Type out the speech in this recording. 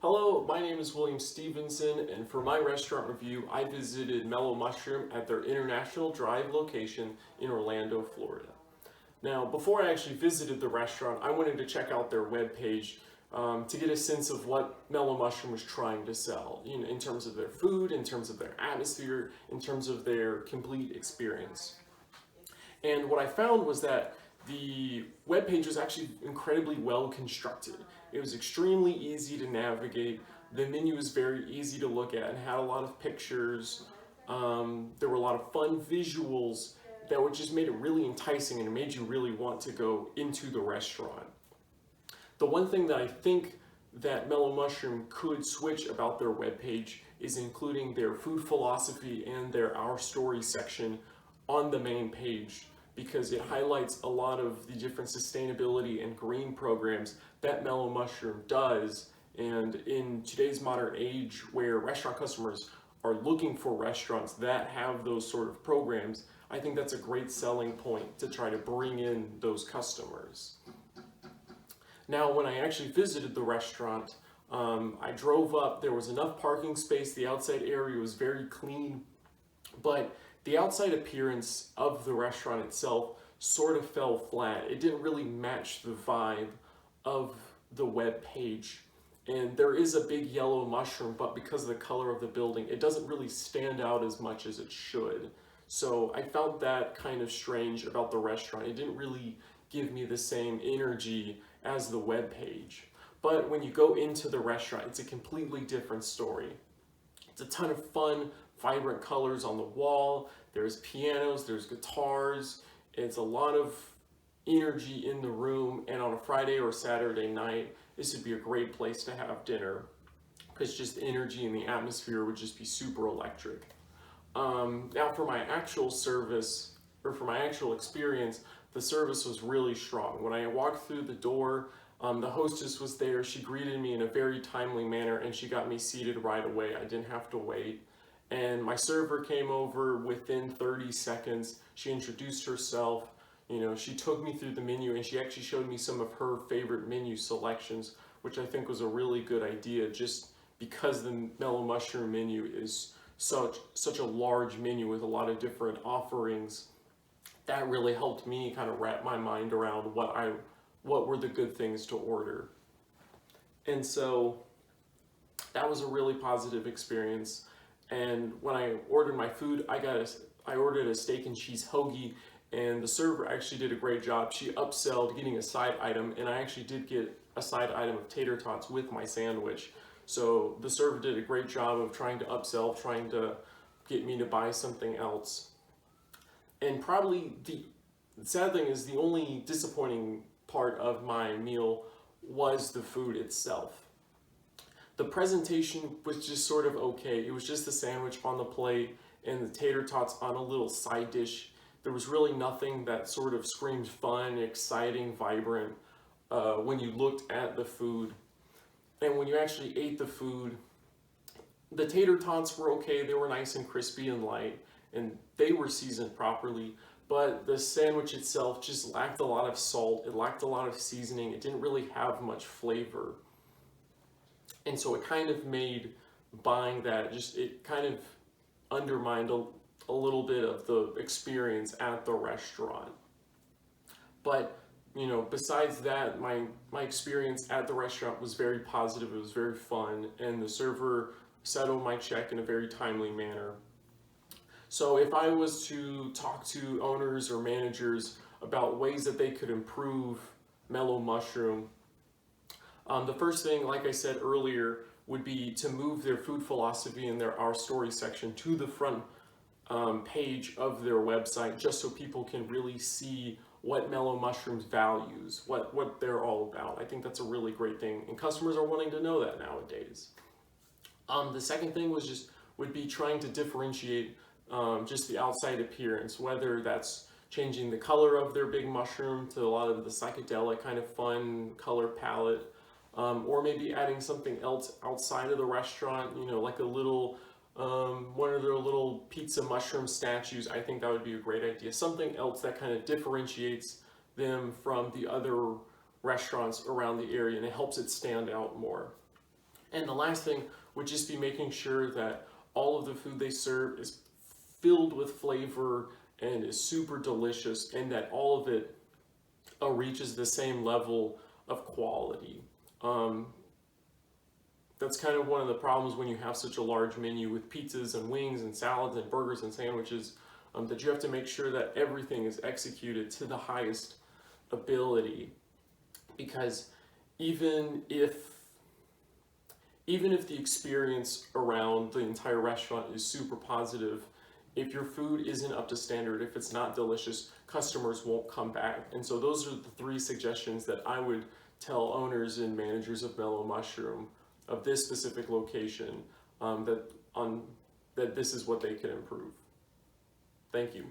Hello, my name is William Stevenson, and for my restaurant review, I visited Mellow Mushroom at their International Drive location in Orlando, Florida. Now, before I actually visited the restaurant, I wanted to check out their webpage to get a sense of what Mellow Mushroom was trying to sell, in terms of their food, in terms of their atmosphere, in terms of their complete experience. And what I found was that the webpage was actually incredibly well constructed. It was extremely easy to navigate. The menu was very easy to look at and had a lot of pictures. There were a lot of fun visuals that just made it really enticing and it made you really want to go into the restaurant. The one thing that I think that Mellow Mushroom could switch about their webpage is including their food philosophy and their Our Story section on the main page, because it highlights a lot of the different sustainability and green programs that Mellow Mushroom does. And in today's modern age where restaurant customers are looking for restaurants that have those sort of programs, I think that's a great selling point to try to bring in those customers. Now, when I actually visited the restaurant, I drove up, there was enough parking space, the outside area was very clean, but the outside appearance of the restaurant itself sort of fell flat. It didn't really match the vibe of the web page. And there is a big yellow mushroom, but because of the color of the building, it doesn't really stand out as much as it should. So I felt that kind of strange about the restaurant. It didn't really give me the same energy as the web page. But when you go into the restaurant, it's a completely different story. It's a ton of fun, vibrant colors on the wall. There's pianos, there's guitars. It's a lot of energy in the room, and on a Friday or Saturday night, this would be a great place to have dinner because just energy and the atmosphere would just be super electric. Now for my actual service, or for my actual experience, the service was really strong. When I walked through the door, the hostess was there. She greeted me in a very timely manner and she got me seated right away. I didn't have to wait. And my server came over within 30 seconds. She introduced herself. She took me through the menu and she actually showed me some of her favorite menu selections, which I think was a really good idea just because the Mellow Mushroom menu is such a large menu with a lot of different offerings. That really helped me kind of wrap my mind around what were the good things to order. And so that was a really positive experience. And when I ordered my food, I ordered a steak and cheese hoagie, and the server actually did a great job. She upselled getting a side item, and I actually did get a side item of tater tots with my sandwich. So the server did a great job of trying to upsell, trying to get me to buy something else. And probably the sad thing is the only disappointing part of my meal was the food itself. The presentation was just sort of okay. It was just the sandwich on the plate and the tater tots on a little side dish. There was really nothing that sort of screamed fun, exciting, vibrant when you looked at the food. And when you actually ate the food, the tater tots were okay. They were nice and crispy and light, and they were seasoned properly. But the sandwich itself just lacked a lot of salt. It lacked a lot of seasoning. It didn't really have much flavor. And so it kind of made buying that, it kind of undermined a little bit of the experience at the restaurant. But, besides that, my experience at the restaurant was very positive. It was very fun, and the server settled my check in a very timely manner. So if I was to talk to owners or managers about ways that they could improve Mellow Mushroom, the first thing, like I said earlier, would be to move their food philosophy and their Our Story section to the front page of their website, just so people can really see what Mellow Mushroom's values, what they're all about. I think that's a really great thing, and customers are wanting to know that nowadays. The second thing would be trying to differentiate just the outside appearance, whether that's changing the color of their big mushroom to a lot of the psychedelic kind of fun color palette, or maybe adding something else outside of the restaurant, like a little, one of their little pizza mushroom statues. I think that would be a great idea. Something else that kind of differentiates them from the other restaurants around the area, and it helps it stand out more. And the last thing would just be making sure that all of the food they serve is filled with flavor and is super delicious, and that all of it reaches the same level of quality. That's kind of one of the problems when you have such a large menu with pizzas and wings and salads and burgers and sandwiches, that you have to make sure that everything is executed to the highest ability. Because even if the experience around the entire restaurant is super positive, if your food isn't up to standard, if it's not delicious, customers won't come back. And so those are the 3 suggestions that I would tell owners and managers of Mellow Mushroom of this specific location, that this is what they can improve. Thank you.